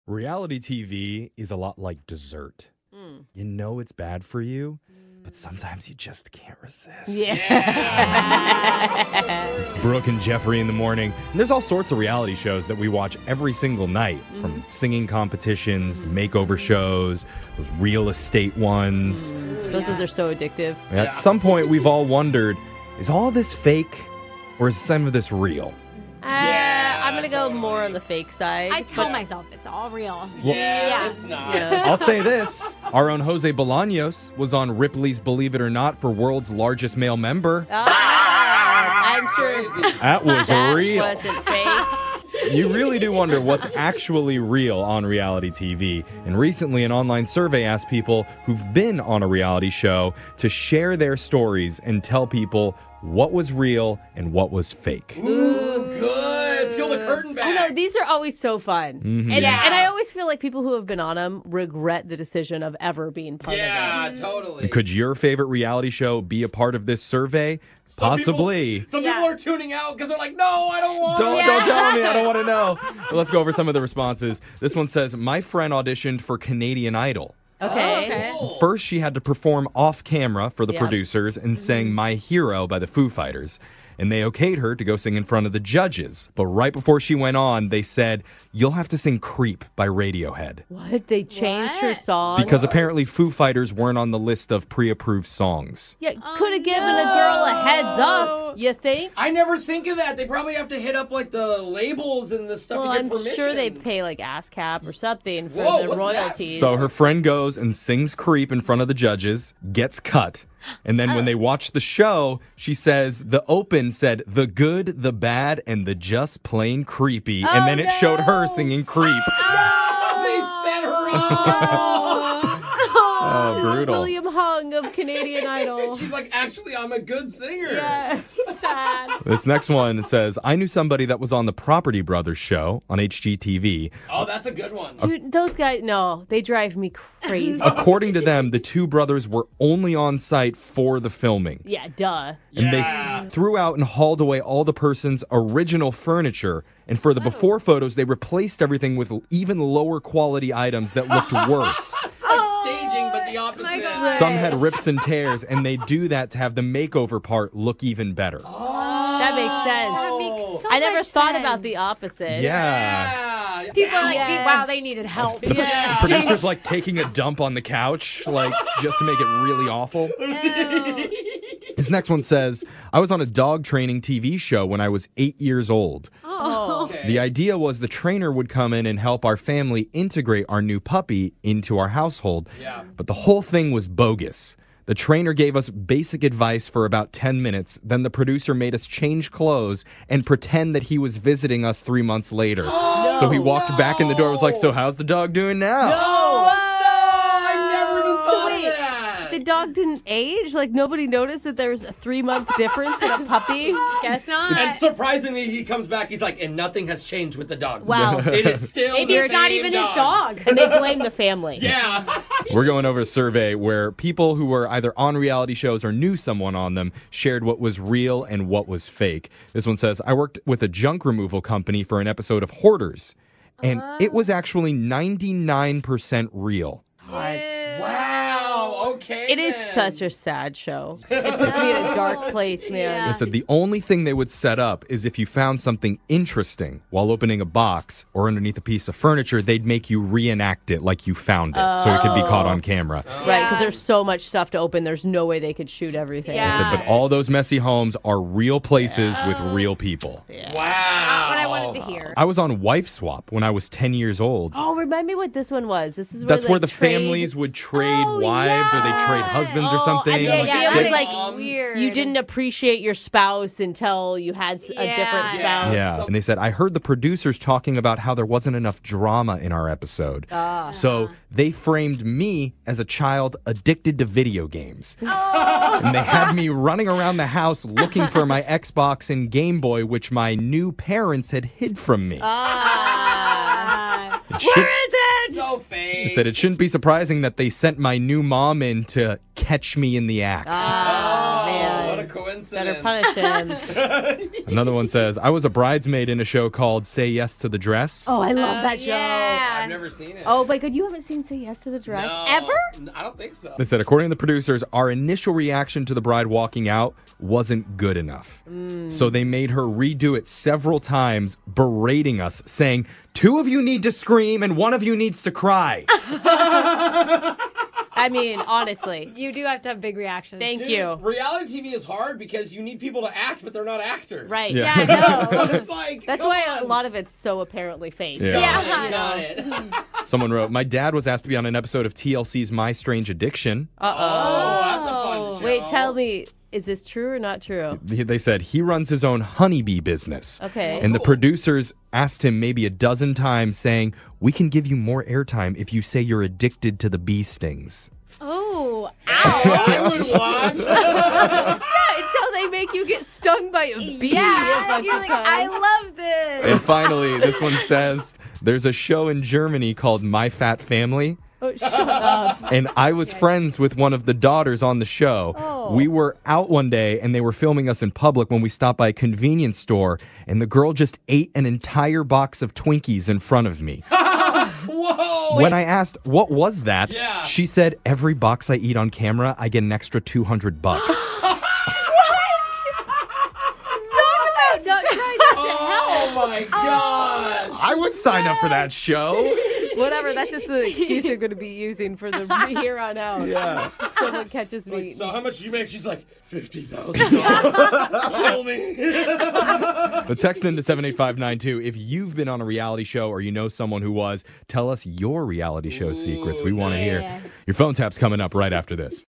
Reality TV is a lot like dessert. You know it's bad for you, but sometimes you just can't resist. It's Brooke and Jeffrey in the morning. And there's all sorts of reality shows that we watch every single night, from singing competitions, makeover shows, those real estate ones. Those ones are so addictive. And at some point, we've all wondered, is all this fake or is some of this real? I'm going to go more on the fake side. I tell myself it's all real. It's not. I'll say this. Our own Jose Bolaños was on Ripley's Believe It or Not for World's Largest Male Member. I'm sure That was that real. wasn't fake. You really do wonder what's actually real on reality TV. And recently, an online survey asked people who've been on a reality show to share their stories and tell people what was real and what was fake. Ooh, good. Peel the curtain back. I know, these are always so fun. And I always feel like people who have been on them regret the decision of ever being part of them. Yeah, totally. Could your favorite reality show be a part of this survey? Possibly. Some people are tuning out because they're like, no, I don't want Don't tell me. I don't want to know. Well, let's go over some of the responses. This one says, my friend auditioned for Canadian Idol. Okay. First, she had to perform off camera for the producers and sang My Hero by the Foo Fighters. And they okayed her to go sing in front of the judges. But right before she went on, they said, you'll have to sing Creep by Radiohead. What? They changed her song? Because apparently Foo Fighters weren't on the list of pre-approved songs. Yeah, could have given a girl a heads up, you think? I never think of that. They probably have to hit up like the labels and the stuff Well, to get I'm permission. sure they pay like ASCAP or something for Whoa, the what's that? royalties. So her friend goes and sings Creep in front of the judges, gets cut. And then when they watch the show, she says the open said the good, the bad, and the just plain creepy. And then it showed her singing Creep. They set her up. Oh, brutal. William Hung of Canadian Idol. She's like, actually, I'm a good singer. Yeah. Sad. This next one says, I knew somebody that was on the Property Brothers show on HGTV. Oh, that's a good one. Dude, those guys, no, they drive me crazy. According to them, the two brothers were only on site for the filming. Yeah, duh. And they threw out and hauled away all the person's original furniture. And for the before photos, they replaced everything with even lower quality items that looked worse. It's like staging, but the opposite. Some had rips and tears, and they do that to have the makeover part look even better. That makes sense. That makes so I never much thought sense. about the opposite. Yeah. People are like, Yeah. wow, they needed help. Yeah. Producers like taking a dump on the couch, like just to make it really awful. This next one says, I was on a dog training TV show when I was 8 years old. Oh. Okay. The idea was the trainer would come in and help our family integrate our new puppy into our household. Yeah. But the whole thing was bogus. The trainer gave us basic advice for about 10 minutes. Then the producer made us change clothes and pretend that he was visiting us 3 months later. So he walked back in the door and was like, so how's the dog doing now? I never even thought wait. of that. The dog didn't age? Like, nobody noticed that there was a 3-month difference in a puppy? Guess not. And surprisingly, he comes back, he's like, and nothing has changed with the dog. Wow. It is still Maybe the it's not same even his dog. And they blame the family. Yeah. We're going over a survey where people who were either on reality shows or knew someone on them shared what was real and what was fake. This one says, I worked with a junk removal company for an episode of Hoarders, and it was actually 99% real. Wow. Okay. It is such a sad show. It puts me in a dark place, man. They said the only thing they would set up is if you found something interesting while opening a box or underneath a piece of furniture, they'd make you reenact it like you found it so it could be caught on camera. Right, because there's so much stuff to open, there's no way they could shoot everything. Yeah. They said, but all those messy homes are real places with real people. Wow. What I wanted to hear. I was on Wife Swap when I was 10 years old. Oh, remind me what this one was. This is where That's they where the trade- families would trade wives or they trade husbands or Oh, something. and the idea Yeah, was that's like weird. you didn't appreciate your spouse until you had a different spouse. Yeah, and they said, I heard the producers talking about how there wasn't enough drama in our episode. So they framed me as a child addicted to video games. And they had me running around the house looking for my Xbox and Game Boy, which my new parents had hid from me. It should- Where is it? So fake. They said it shouldn't be surprising that they sent my new mom in to catch me in the act. Oh, man. what a coincidence. Better coincidence. punish him. Another one says, I was a bridesmaid in a show called Say Yes to the Dress. Oh, I love that show. Yeah. I've never seen it. Oh my god, you haven't seen Say Yes to the Dress No, ever? I don't think so. They said, according to the producers, our initial reaction to the bride walking out wasn't good enough. So they made her redo it several times, berating us, saying, 2 of you need to scream and 1 of you needs to cry. I mean, honestly. You do have to have big reactions. Thank Dude, you. reality TV is hard because you need people to act, but they're not actors. Right. Yeah. Yeah, I know. So it's like, That's come why on. a lot of it's so apparently fake. Yeah. Yeah. Got it. Someone wrote, my dad was asked to be on an episode of TLC's My Strange Addiction. Oh, that's a fun show. Wait, tell me, is this true or not true? They said he runs his own honeybee business. Okay. And the producers asked him maybe a dozen times, saying, we can give you more airtime if you say you're addicted to the bee stings. Oh, I would watch. Until they make you get stung by a bee a yeah. bunch You're of like, times. I love this. And finally, this one says, there's a show in Germany called My Fat Family. Oh, shut up. And I was friends with one of the daughters on the show. Oh. We were out one day and they were filming us in public when we stopped by a convenience store, and the girl just ate an entire box of Twinkies in front of me. Whoa. When I asked, what was that? Yeah. She said, every box I eat on camera, I get an extra $200. Talk about not trying not to Oh my gosh. I would sign up for that show. Whatever, that's just the excuse I'm going to be using for the here on out. Yeah. If someone catches me. Like, so how much did you make? She's like, $50,000. Kill me. The text into 78592. If you've been on a reality show or you know someone who was, tell us your reality show secrets. We want to hear. yeah. Your phone tap's coming up right after this.